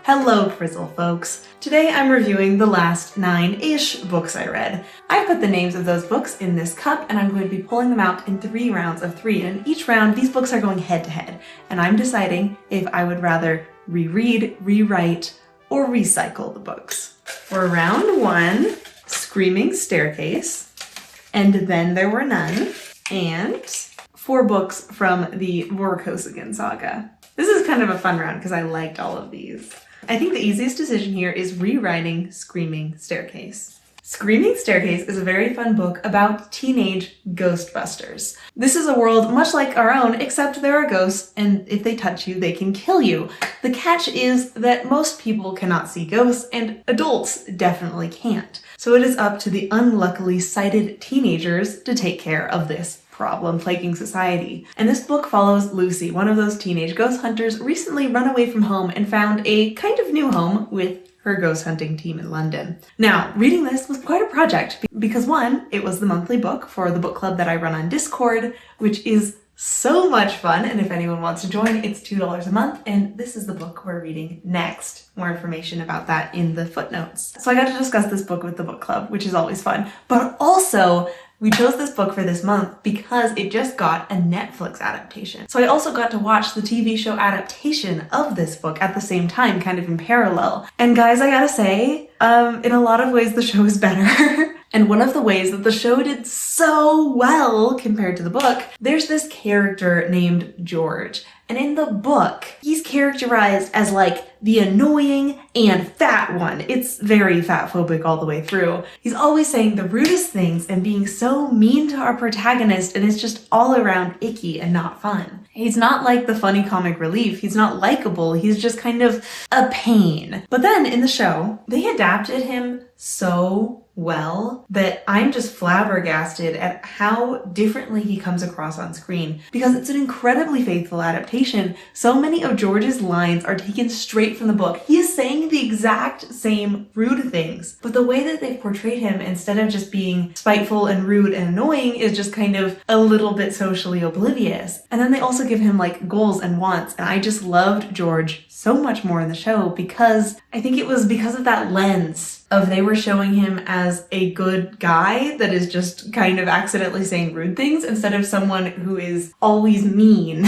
Hello, Frizzle folks. Today I'm reviewing the last 9-ish books I read. I've put the names of those books in this cup and I'm going to be pulling them out in 3 rounds of 3. And in each round, these books are going head to head. And I'm deciding if I would rather reread, rewrite, or recycle the books. For round 1, Screaming Staircase, And Then There Were None, and 4 books from the Vorkosigan Saga. This is kind of a fun round because I liked all of these. I think the easiest decision here is rewriting Screaming Staircase. Screaming Staircase is a very fun book about teenage ghostbusters. This is a world much like our own, except there are ghosts, and if they touch you, they can kill you. The catch is that most people cannot see ghosts, and adults definitely can't. So it is up to the unluckily sighted teenagers to take care of this problem plaguing society. And this book follows Lucy, one of those teenage ghost hunters recently run away from home and found a kind of new home with her ghost hunting team in London. Now, reading this was quite a project because 1, it was the monthly book for the book club that I run on Discord, which is so much fun, and if anyone wants to join, it's $2 a month, and this is the book we're reading next. More information about that in the footnotes. So I got to discuss this book with the book club, which is always fun, but also we chose this book for this month because it just got a Netflix adaptation. So I also got to watch the TV show adaptation of this book at the same time, kind of in parallel. And guys, I gotta say, in a lot of ways the show is better. And one of the ways that the show did so well compared to the book, there's this character named George. And in the book, he's characterized as like the annoying and fat one. It's very fat-phobic all the way through. He's always saying the rudest things and being so mean to our protagonist, and it's just all around icky and not fun. He's not like the funny comic relief. He's not likable. He's just kind of a pain. But then in the show, they adapted him so well that I'm just flabbergasted at how differently he comes across on screen because it's an incredibly faithful adaptation. So many of George's lines are taken straight from the book. He is saying the exact same rude things, but the way that they've portrayed him, instead of just being spiteful and rude and annoying, is just kind of a little bit socially oblivious. And then they also give him like goals and wants, and I just loved George so much more in the show because I think it was because of that lens of they were showing him as a good guy that is just kind of accidentally saying rude things instead of someone who is always mean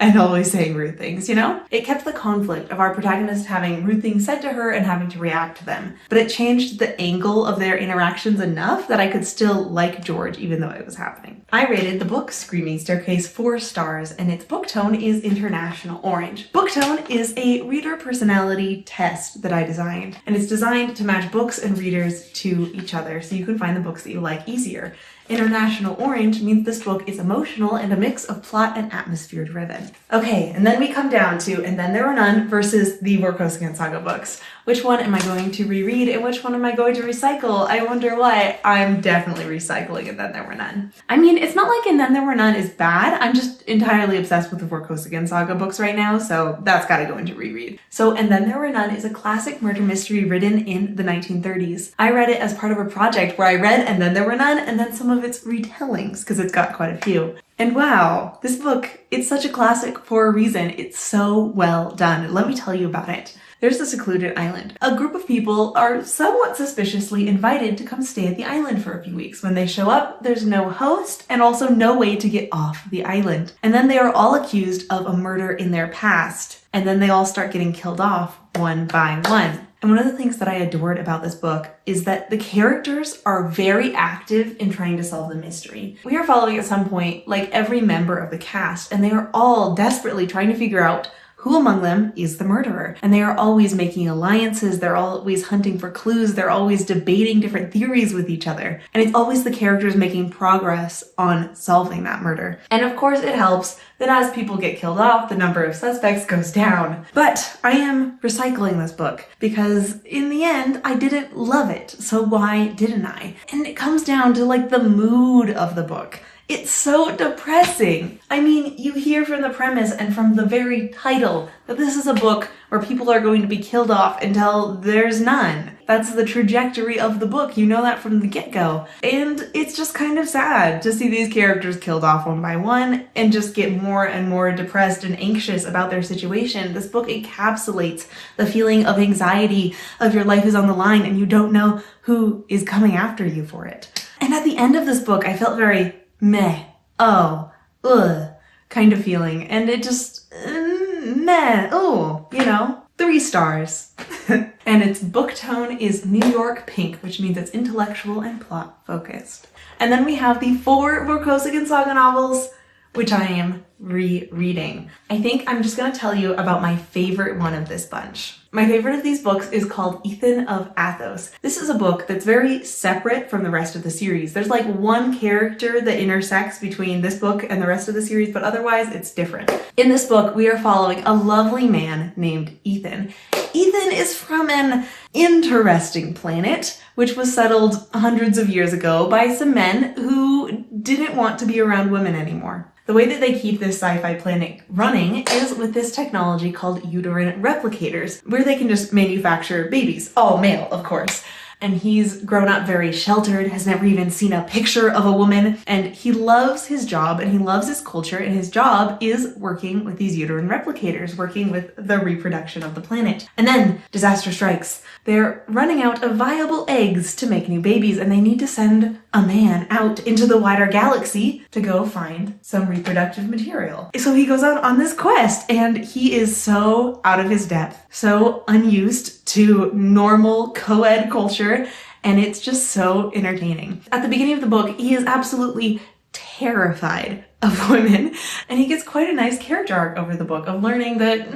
and always saying rude things, you know? It kept the conflict of our protagonist having rude things said to her and having to react to them. But it changed the angle of their interactions enough that I could still like George even though it was happening. I rated the book Screaming Staircase 4 stars, and its book tone is International Orange. Book tone is a reader personality test that I designed, and it's designed to match books and readers to each other so you can find the books that you like easier. International Orange means this book is emotional and a mix of plot and atmosphere driven. Okay, and then we come down to And Then There Were None versus the Vorkosigan Saga books. Which one am I going to reread and which one am I going to recycle? I wonder what. I'm definitely recycling And Then There Were None. I mean, it's not like And Then There Were None is bad. I'm just entirely obsessed with the Vorkosigan Saga books right now, so that's gotta go into reread. So And Then There Were None is a classic murder mystery written in the 1930s. I read it as part of a project where I read And Then There Were None and then some of its retellings, because it's got quite a few. And wow, this book, it's such a classic for a reason. It's so well done. Let me tell you about it. There's a secluded island. A group of people are somewhat suspiciously invited to come stay at the island for a few weeks. When they show up, there's no host and also no way to get off the island. And then they are all accused of a murder in their past. And then they all start getting killed off one by one. And one of the things that I adored about this book is that the characters are very active in trying to solve the mystery. We are following at some point like every member of the cast, and they are all desperately trying to figure out who among them is the murderer. And they are always making alliances, they're always hunting for clues, they're always debating different theories with each other. And it's always the characters making progress on solving that murder. And of course it helps that as people get killed off, the number of suspects goes down. But I am recycling this book because in the end, I didn't love it. So why didn't I? And it comes down to like the mood of the book. It's so depressing. I mean, you hear from the premise and from the very title that this is a book where people are going to be killed off until there's none. That's the trajectory of the book. You know that from the get-go. And it's just kind of sad to see these characters killed off one by one and just get more and more depressed and anxious about their situation. This book encapsulates the feeling of anxiety of your life is on the line and you don't know who is coming after you for it. And at the end of this book, I felt very meh, oh, ugh, kind of feeling. And it just, meh, oh, you know, 3 stars. And its book tone is New York pink, which means it's intellectual and plot focused. And then we have the 4 Vorkosigan Saga novels, which I am rereading. I think I'm just gonna tell you about my favorite one of this bunch. My favorite of these books is called 𝐂𝐇𝐀𝐏𝐏𝐄𝐒. This is a book that's very separate from the rest of the series. There's like one character that intersects between this book and the rest of the series, but otherwise it's different. In this book, we are following a lovely man named Ethan. Ethan is from an interesting planet, which was settled hundreds of years ago by some men who didn't want to be around women anymore. The way that they keep this sci-fi planet running is with this technology called uterine replicators, where they can just manufacture babies, all male, of course. And he's grown up very sheltered, has never even seen a picture of a woman, and he loves his job and he loves his culture, and his job is working with these uterine replicators, working with the reproduction of the planet. And then disaster strikes. They're running out of viable eggs to make new babies, and they need to send a man out into the wider galaxy to go find some reproductive material. So he goes out on this quest, and he is so out of his depth, so unused to normal co-ed culture, and it's just so entertaining. At the beginning of the book, he is absolutely terrified of women, and he gets quite a nice character arc over the book of learning that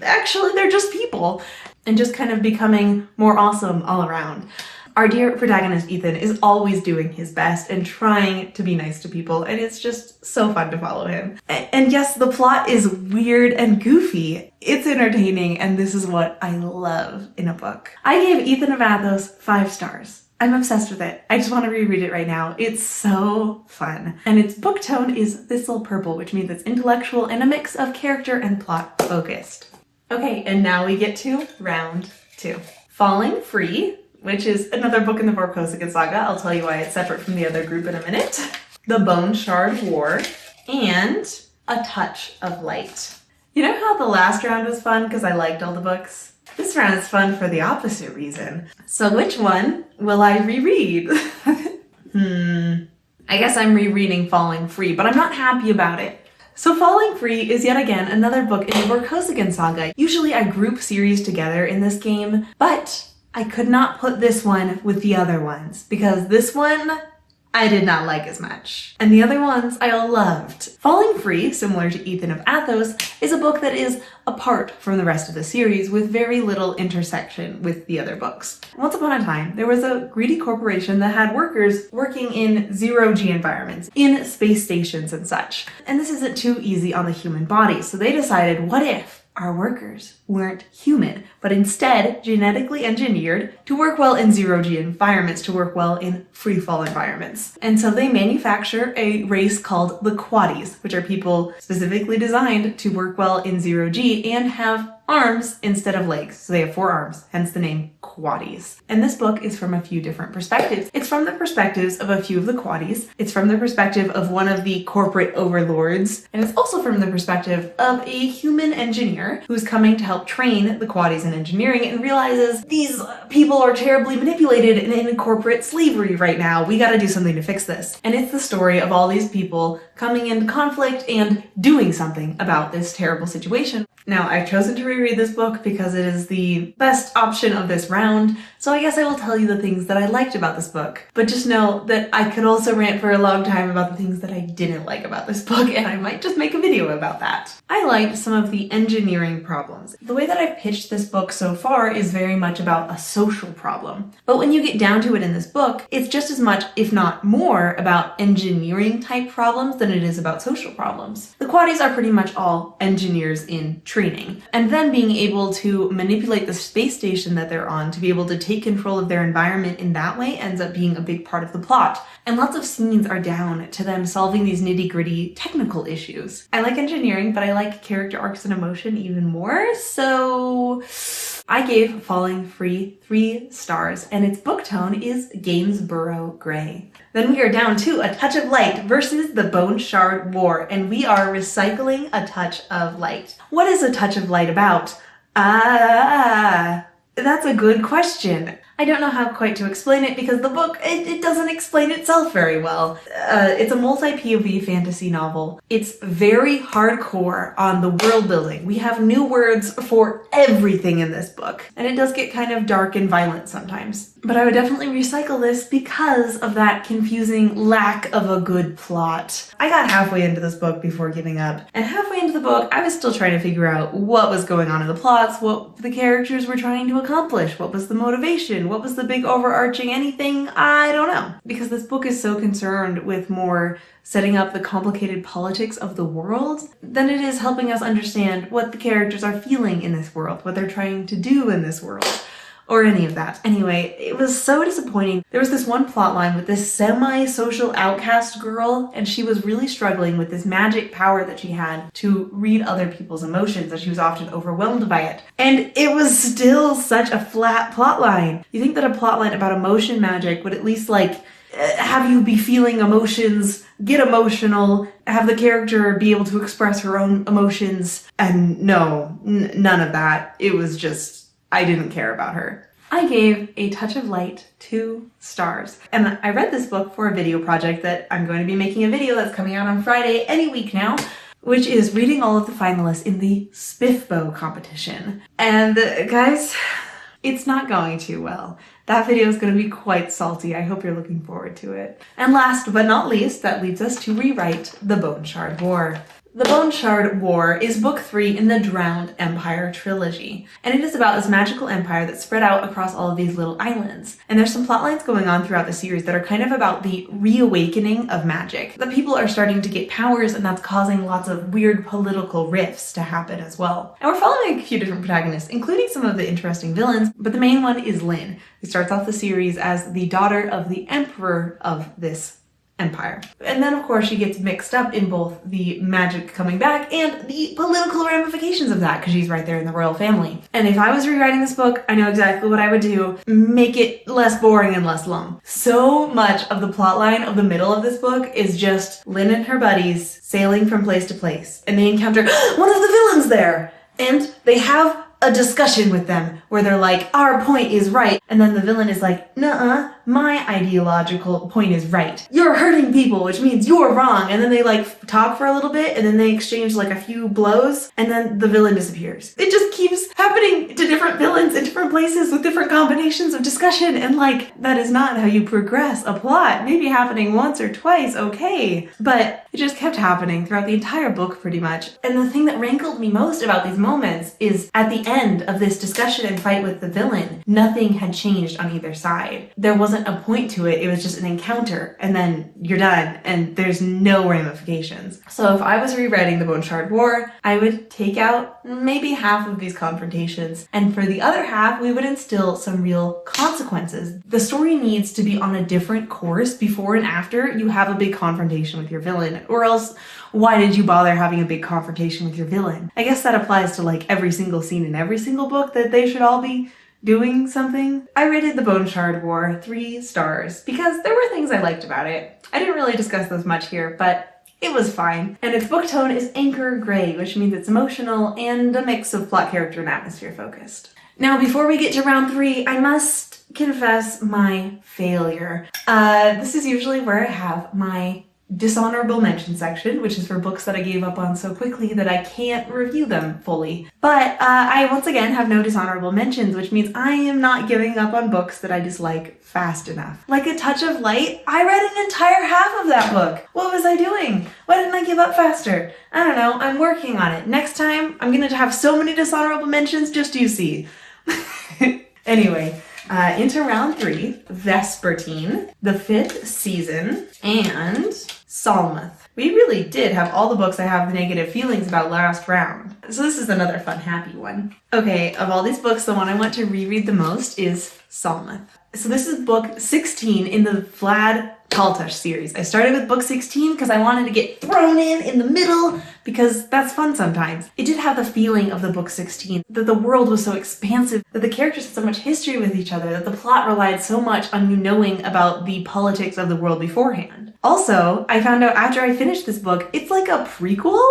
actually they're just people, and just kind of becoming more awesome all around. Our dear protagonist Ethan is always doing his best and trying to be nice to people, and it's just so fun to follow him. And yes, the plot is weird and goofy. It's entertaining, and this is what I love in a book. I gave 𝐂𝐇𝐀𝐏𝐿𝐿 5 stars. I'm obsessed with it. I just want to reread it right now. It's so fun. And its book tone is Thistle Purple, which means it's intellectual and a mix of character and plot focused. Okay, and now we get to round 2. Falling Free, which is another book in the Vorkosigan Saga. I'll tell you why it's separate from the other group in a minute. The Bone Shard War, and A Touch of Light. You know how the last round was fun because I liked all the books? This round is fun for the opposite reason. So which one will I reread? I guess I'm rereading Falling Free, but I'm not happy about it. So Falling Free is yet again another book in the Vorkosigan Saga. Usually I group series together in this game, but I could not put this one with the other ones because this one I did not like as much. And the other ones I loved. Falling Free, similar to 𝐂𝐇𝐀𝐏𝐿𝐿, is a book that is apart from the rest of the series with very little intersection with the other books. Once upon a time, there was a greedy corporation that had workers working in zero-G environments, in space stations and such. And this isn't too easy on the human body, so they decided, what if our workers weren't human, but instead genetically engineered to work well in zero-G environments, to work well in free-fall environments. And so they manufacture a race called the 𝐂𝐷𝐻𝐻, which are people specifically designed to work well in zero-G and have arms instead of legs. So they have 4 arms, hence the name 𝐂𝐷𝐻𝐻. And this book is from a few different perspectives. It's from the perspectives of a few of the 𝐂𝐷𝐻𝐻. It's from the perspective of one of the corporate overlords. And it's also from the perspective of a human engineer who's coming to help train the 𝐂𝐷𝐻𝐻s in engineering and realizes these people are terribly manipulated and in corporate slavery right now. We gotta do something to fix this. And it's the story of all these people coming into conflict and doing something about this terrible situation. Now, I've chosen to reread this book because it is the best option of this round, so I guess I will tell you the things that I liked about this book. But just know that I could also rant for a long time about the things that I didn't like about this book, and I might just make a video about that. I liked some of the engineering problems. The way that I've pitched this book so far is very much about a social problem. But when you get down to it in this book, it's just as much, if not more, about engineering type problems than it is about social problems. The 𝐂𝐷𝐻𝐈s are pretty much all engineers in training, and then being able to manipulate the space station that they're on to be able to take control of their environment in that way ends up being a big part of the plot. And lots of scenes are down to them solving these nitty-gritty technical issues. I like engineering, but I like character arcs and emotion even more, so I gave Falling Free 3 stars, and its book tone is Gainsborough Grey. Then we are down to A Touch of Light versus the Bone Shard War, and we are recycling A Touch of Light. What is A Touch of Light about? That's a good question. I don't know how quite to explain it because the book, it doesn't explain itself very well. It's a multi-POV fantasy novel. It's very hardcore on the world building. We have new words for everything in this book, and it does get kind of dark and violent sometimes. But I would definitely recycle this because of that confusing lack of a good plot. I got halfway into this book before giving up, and halfway into the book, I was still trying to figure out what was going on in the plots, what the characters were trying to accomplish, what was the motivation, what was the big overarching anything, I don't know. Because this book is so concerned with more setting up the complicated politics of the world than it is helping us understand what the characters are feeling in this world, what they're trying to do in this world, or any of that. Anyway, it was so disappointing. There was this one plot line with this semi-social outcast girl, and she was really struggling with this magic power that she had to read other people's emotions, and she was often overwhelmed by it. And it was still such a flat plot line. You think that a plot line about emotion magic would at least have you be feeling emotions, get emotional, have the character be able to express her own emotions, and no, none of that. It was just, I didn't care about her. I gave A Touch of Light 2 stars. And I read this book for a video project that I'm going to be making a video that's coming out on Friday any week now, which is reading all of the finalists in the Spiffbo competition. And guys, it's not going too well. That video is going to be quite salty. I hope you're looking forward to it. And last but not least, that leads us to rewrite The Bone Shard War. The Bone Shard War is book 3 in the Drowned Empire trilogy, and it is about this magical empire that's spread out across all of these little islands. And there's some plot lines going on throughout the series that are kind of about the reawakening of magic. The people are starting to get powers, and that's causing lots of weird political rifts to happen as well. And we're following a few different protagonists, including some of the interesting villains, but the main one is Lynn, who starts off the series as the daughter of the emperor of this empire. And then of course she gets mixed up in both the magic coming back and the political ramifications of that because she's right there in the royal family. And if I was rewriting this book, I know exactly what I would do. Make it less boring and less long. So much of the plotline of the middle of this book is just Lynn and her buddies sailing from place to place, and they encounter one of the villains there, and they have a discussion with them where they're like, our point is right, and then the villain is like, nuh-uh, my ideological point is right. You're hurting people, which means you're wrong. And then they talk for a little bit, and then they exchange a few blows, and then the villain disappears. It just keeps happening to different villains in different places with different combinations of discussion, and that is not how you progress a plot. Maybe happening once or twice, okay, but it just kept happening throughout the entire book pretty much. And the thing that rankled me most about these moments is at the end of this discussion and fight with the villain, nothing had changed on either side. There wasn't a point to it. It was just an encounter, and then you're done, and there's no ramifications. So if I was rewriting the Bone Shard War, I would take out maybe half of these confrontations, and for the other half, we would instill some real consequences. The story needs to be on a different course before and after you have a big confrontation with your villain, or else why did you bother having a big confrontation with your villain? I guess that applies to every single scene in every single book, that they should all be doing something. I rated The Bone Shard War 3 stars because there were things I liked about it. I didn't really discuss those much here, but it was fine. And its book tone is anchor gray, which means it's emotional and a mix of plot, character, and atmosphere focused. Now, before we get to round 3, I must confess my failure. This is usually where I have my dishonorable mention section, which is for books that I gave up on so quickly that I can't review them fully. But I once again have no dishonorable mentions, which means I am not giving up on books that I dislike fast enough. Like A Touch of Light, I read an entire half of that book. What was I doing? Why didn't I give up faster? I don't know, I'm working on it. Next time, I'm gonna have so many dishonorable mentions, just you see. Anyway, into round 3, Vespertine, the 5th season, and Tsalmoth. We really did have all the books I have negative feelings about last round. So this is another fun, happy one. Okay, of all these books, the one I want to reread the most is Tsalmoth. So this is book 16 in the Vlad Tolstoy series. I started with book 16 because I wanted to get thrown in the middle because that's fun sometimes. It did have the feeling of the book 16, that the world was so expansive, that the characters had so much history with each other, that the plot relied so much on you knowing about the politics of the world beforehand. Also, I found out after I finished this book, it's like a prequel,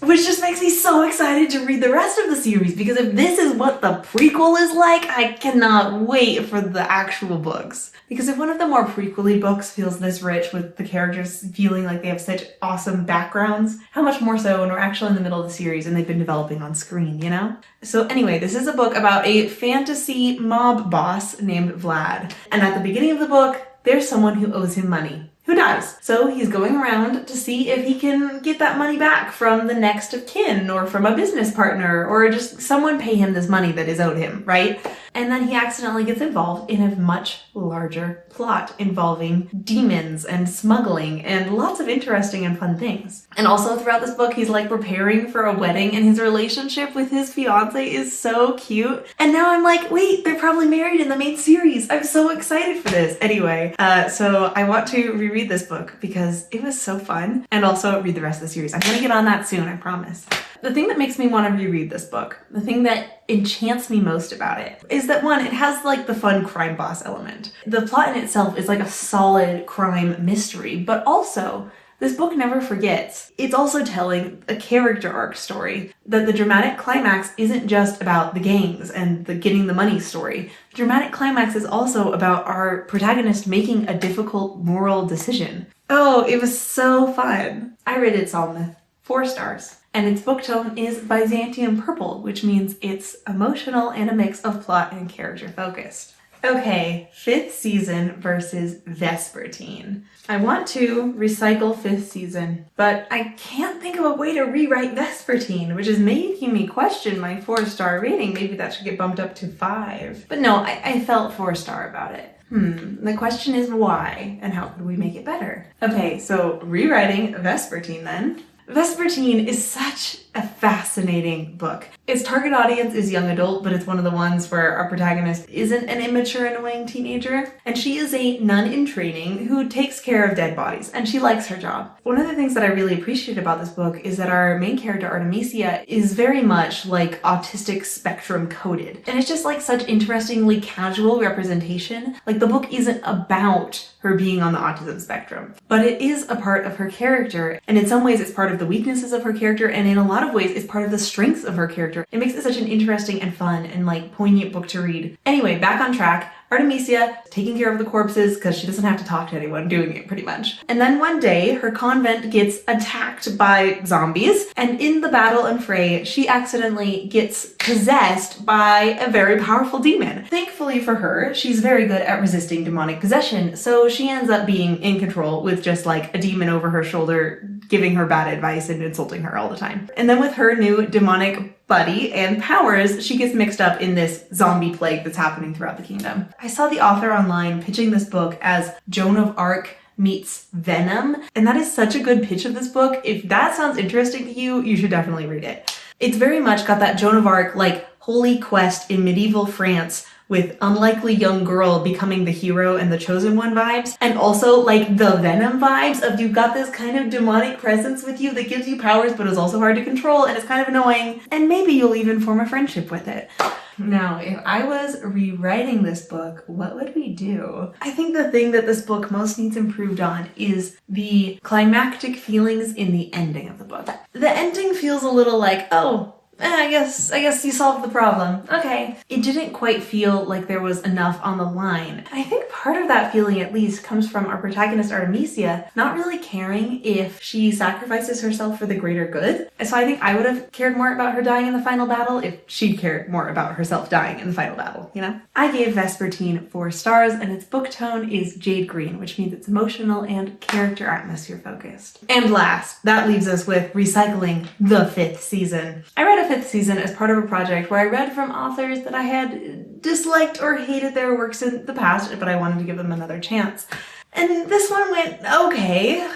which just makes me so excited to read the rest of the series, because if this is what the prequel is like, I cannot wait for the actual books. Because if one of the more prequel-y books feels this rich with the characters feeling like they have such awesome backgrounds, how much more so when we're actually in the middle of the series and they've been developing on screen, you know? So anyway, this is a book about a fantasy mob boss named Vlad. And at the beginning of the book, there's someone who owes him money, who dies. So he's going around to see if he can get that money back from the next of kin, or from a business partner, or just someone pay him this money that is owed him, right? And then he accidentally gets involved in a much larger plot involving demons and smuggling and lots of interesting and fun things. And also throughout this book, he's like preparing for a wedding, and his relationship with his fiance is so cute. And now I'm like, wait, they're probably married in the main series. I'm so excited for this. Anyway, so I want to reread this book because it was so fun, and also read the rest of the series. I'm gonna get on that soon, I promise. The thing that makes me want to reread this book, the thing that enchants me most about it, is that one, it has like the fun crime boss element. The plot in itself is like a solid crime mystery, but also this book never forgets. It's also telling a character arc story, that the dramatic climax isn't just about the gangs and the getting the money story. The dramatic climax is also about our protagonist making a difficult moral decision. Oh, it was so fun. I rated Tsalmoth 4 stars. And its book tone is Byzantium purple, which means it's emotional and a mix of plot and character focused. Okay, 5th season versus Vespertine. I want to recycle 5th season, but I can't think of a way to rewrite Vespertine, which is making me question my 4-star rating. Maybe that should get bumped up to 5. But no, I felt 4-star about it. The question is why, and how could we make it better? Okay, so rewriting Vespertine then. Vespertine is such a fascinating book. Its target audience is young adult, but it's one of the ones where our protagonist isn't an immature, annoying teenager. And she is a nun in training who takes care of dead bodies, and she likes her job. One of the things that I really appreciate about this book is that our main character, Artemisia, is very much like autistic spectrum coded. And it's just like such interestingly casual representation. Like the book isn't about her being on the autism spectrum, but it is a part of her character. And in some ways it's part of the weaknesses of her character, and in a lot of ways it's part of the strengths of her character. It makes it such an interesting and fun and like poignant book to read. Anyway, back on track. Artemisia taking care of the corpses because she doesn't have to talk to anyone, doing it pretty much. And then one day her convent gets attacked by zombies, and in the battle and fray she accidentally gets possessed by a very powerful demon. Thankfully for her, she's very good at resisting demonic possession, so she ends up being in control with just like a demon over her shoulder giving her bad advice and insulting her all the time. And then with her new demonic buddy and powers, she gets mixed up in this zombie plague that's happening throughout the kingdom. I saw the author online pitching this book as Joan of Arc meets Venom, and that is such a good pitch of this book. If that sounds interesting to you, you should definitely read it. It's very much got that Joan of Arc, like, holy quest in medieval France with unlikely young girl becoming the hero and the chosen one vibes, and also like the Venom vibes of you've got this kind of demonic presence with you that gives you powers but is also hard to control and it's kind of annoying, and maybe you'll even form a friendship with it. Now, if I was rewriting this book, what would we do? I think the thing that this book most needs improved on is the climactic feelings in the ending of the book. The ending feels a little like, oh, I guess you solved the problem. Okay. It didn't quite feel like there was enough on the line. And I think part of that feeling at least comes from our protagonist Artemisia not really caring if she sacrifices herself for the greater good. And so I think I would have cared more about her dying in the final battle if she cared more about herself dying in the final battle, you know? I gave Vespertine 4 stars, and its book tone is jade green, which means it's emotional and character atmosphere focused. And last, that leaves us with recycling the 5th season. I read a 5th season as part of a project where I read from authors that I had disliked or hated their works in the past, but I wanted to give them another chance. And this one went okay.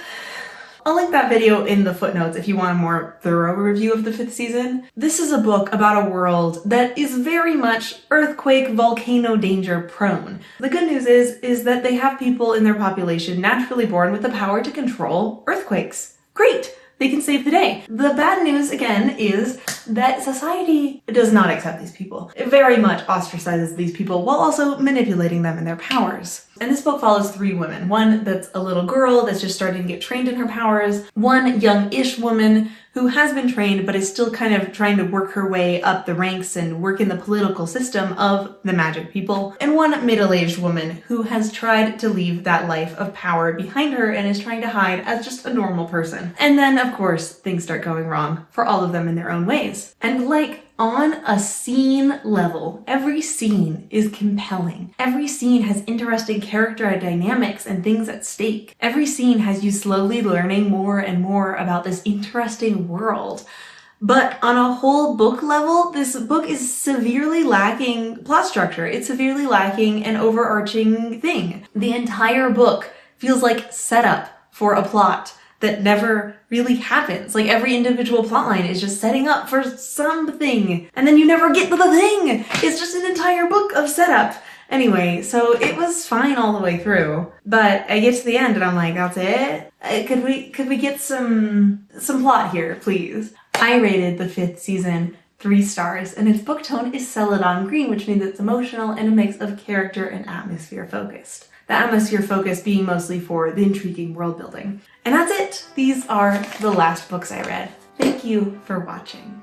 I'll link that video in the footnotes if you want a more thorough review of the 5th season. This is a book about a world that is very much earthquake, volcano danger prone. The good news is that they have people in their population naturally born with the power to control earthquakes. Great! They can save the day. The bad news, again, is that society does not accept these people. It very much ostracizes these people while also manipulating them in their powers. And this book follows 3 women. One that's a little girl that's just starting to get trained in her powers, one young-ish woman who has been trained but is still kind of trying to work her way up the ranks and work in the political system of the magic people, and one middle-aged woman who has tried to leave that life of power behind her and is trying to hide as just a normal person. And then, of course, things start going wrong for all of them in their own ways. And like, on a scene level, every scene is compelling. Every scene has interesting character dynamics and things at stake. Every scene has you slowly learning more and more about this interesting world. But on a whole book level, this book is severely lacking plot structure. It's severely lacking an overarching thing. The entire book feels like setup for a plot that never really happens. Like, every individual plotline is just setting up for something, and then you never get to the thing! It's just an entire book of setup. Anyway, so it was fine all the way through, but I get to the end and I'm like, that's it? Could we get some plot here, please? I rated the 5th season 3 stars, and its book tone is Celadon Green, which means it's emotional and a mix of character and atmosphere focused. The atmosphere focus being mostly for the intriguing world building. And that's it! These are the last books I read. Thank you for watching.